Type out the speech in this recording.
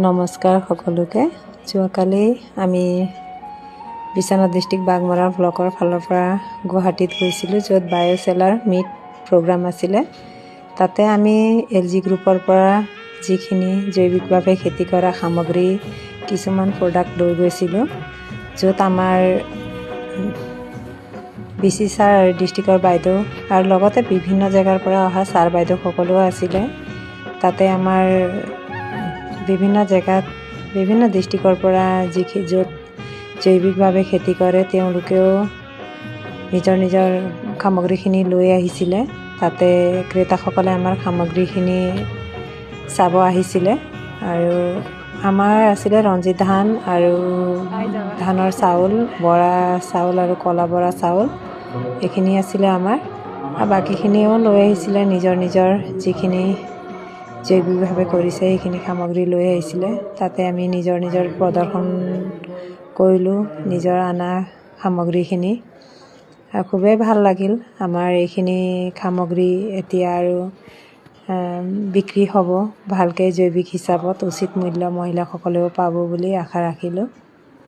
নমস্কাৰ সকলোকে। যোৱাকালি আমি বিশ্বনাথ ডিষ্ট্ৰিক্ট বাগমৰা ব্লকৰ ফালৰ পৰা গুৱাহাটীত গৈছিলোঁ, য'ত বায়'চেলাৰ মিট প্ৰগ্ৰাম আছিলে। তাতে আমি LG গ্ৰুপৰ পৰা যিখিনি জৈৱিকভাৱে খেতি কৰা সামগ্ৰী কিছুমান প্ৰডাক্ট লৈ গৈছিলোঁ, য'ত আমাৰ BC ছাৰ আৰু ডিষ্ট্ৰিক্টৰ বাইদেউ আৰু লগতে বিভিন্ন জেগাৰ পৰা অহা ছাৰ বাইদেউসকলেও আছিলে। তাতে আমাৰ বিভিন্ন জেগাত বিভিন্ন ডিষ্ট্ৰিক্টৰ পৰা য'ত জৈৱিকভাৱে খেতি কৰে তেওঁলোকেও নিজৰ নিজৰ সামগ্ৰীখিনি লৈ আহিছিলে। তাতে ক্ৰেতাসকলে আমাৰ সামগ্ৰীখিনি চাব আহিছিলে। আৰু আমাৰ আছিলে ৰঞ্জিত ধান আৰু ধানৰ চাউল, বৰা চাউল আৰু ক'লা বৰা চাউল, এইখিনি আছিলে আমাৰ। আৰু বাকীখিনিও লৈ আহিছিলে, নিজৰ নিজৰ যিখিনি জৈৱিকভাৱে কৰিছে সেইখিনি সামগ্ৰী লৈ আহিছিলে। তাতে আমি নিজৰ নিজৰ প্ৰদৰ্শন কৰিলোঁ, নিজৰ অনা সামগ্ৰীখিনি। খুবেই ভাল লাগিল। আমাৰ এইখিনি সামগ্ৰী এতিয়া আৰু বিক্ৰী হ'ব ভালকৈ, জৈৱিক হিচাপত উচিত মূল্য মহিলাসকলেও পাব বুলি আশা ৰাখিলোঁ।